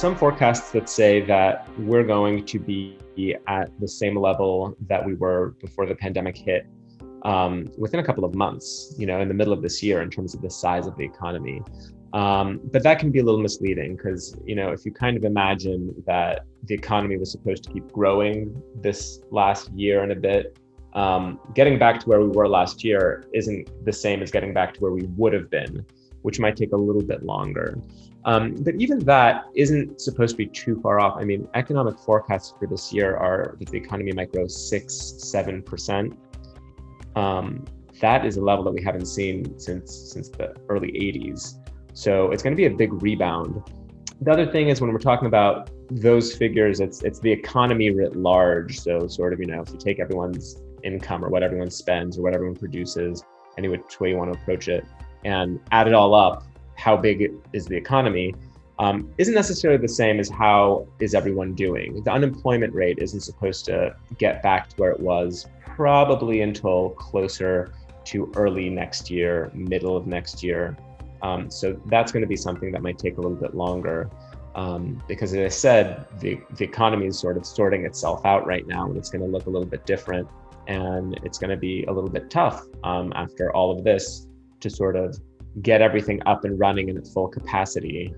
some forecasts that say that we're going to be at the same level that we were before the pandemic hit within a couple of months, in the middle of this year in terms of the size of the economy. But that can be a little misleading because, if you kind of imagine that the economy was supposed to keep growing this last year and a bit, getting back to where we were last year isn't the same as getting back to where we would have been, which might take a little bit longer. But even that isn't supposed to be too far off. I mean, economic forecasts for this year are that the economy might grow 6-7%. That is a level that we haven't seen since the early 80s. So it's going to be a big rebound. The other thing is when we're talking about those figures, it's the economy writ large. So sort of, if you take everyone's income or what everyone spends or what everyone produces, any which way you want to approach it, and add it all up, how big is the economy, isn't necessarily the same as how is everyone doing. The unemployment rate isn't supposed to get back to where it was probably until closer to early next year, middle of next year. So that's going to be something that might take a little bit longer because, as I said, the economy is sort of sorting itself out right now, and it's going to look a little bit different, and it's going to be a little bit tough after all of this to sort of get everything up and running in its full capacity,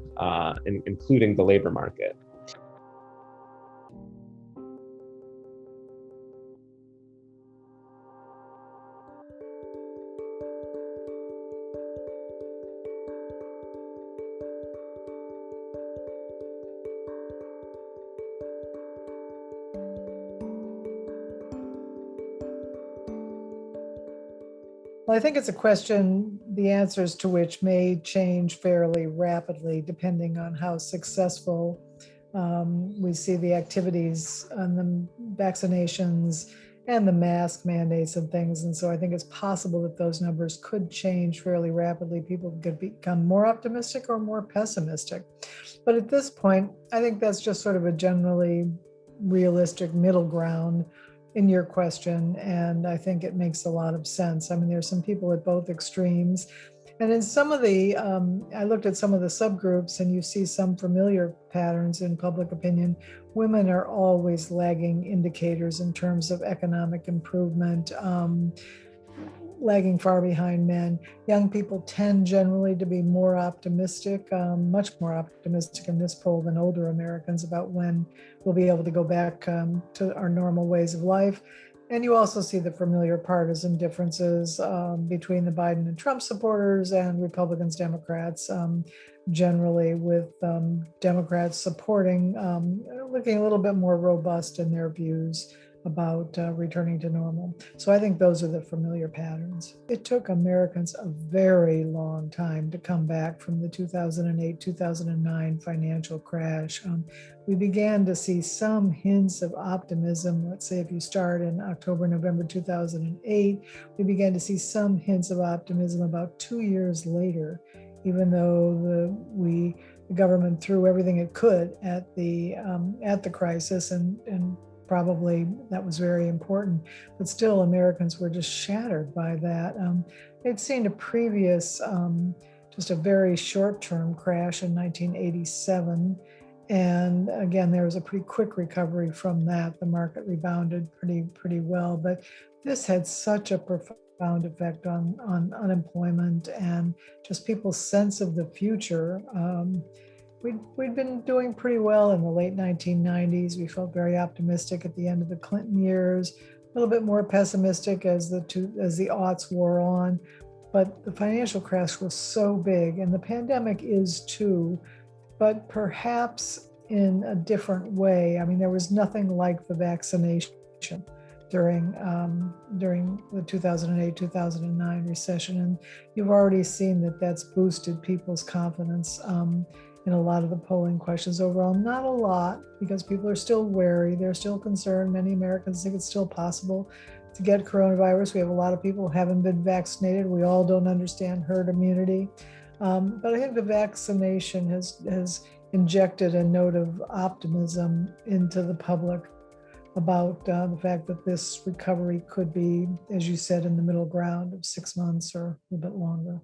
including the labor market. Well, I think it's a question, the answers to which may change fairly rapidly depending on how successful we see the activities on the vaccinations and the mask mandates and things. And so I think it's possible that those numbers could change fairly rapidly. People could become more optimistic or more pessimistic. But at this point, I think that's just sort of a generally realistic middle ground in your question, and I think it makes a lot of sense. I mean, there's some people at both extremes, and in some of the, I looked at some of the subgroups, and you see some familiar patterns in public opinion. Women are always lagging indicators in terms of economic improvement, lagging far behind men. Young people tend generally to be more optimistic, much more optimistic in this poll than older Americans about when we'll be able to go back to our normal ways of life. And you also see the familiar partisan differences between the Biden and Trump supporters and Republicans, Democrats, generally with Democrats supporting, looking a little bit more robust in their views about returning to normal. So I think those are the familiar patterns. It took Americans a very long time to come back from the 2008-2009 financial crash. We began to see some hints of optimism. Let's say if you start in October, November 2008, we began to see some hints of optimism about 2 years later, even though the government threw everything it could at the crisis, and probably that was very important, but still Americans were just shattered by that. They'd seen a previous, just a very short-term crash in 1987. And again, there was a pretty quick recovery from that. The market rebounded pretty well, but this had such a profound effect on unemployment and just people's sense of the future. We'd been doing pretty well in the late 1990s. We felt very optimistic at the end of the Clinton years, a little bit more pessimistic as the aughts wore on. But the financial crash was so big, and the pandemic is too, but perhaps in a different way. I mean, there was nothing like the vaccination during the 2008-2009 recession, and you've already seen that that's boosted people's confidence in a lot of the polling questions overall. Not a lot, because people are still wary, they're still concerned. Many Americans think it's still possible to get coronavirus. We have a lot of people who haven't been vaccinated. We all don't understand herd immunity. But I think the vaccination has injected a note of optimism into the public about the fact that this recovery could be, as you said, in the middle ground of 6 months or a little bit longer.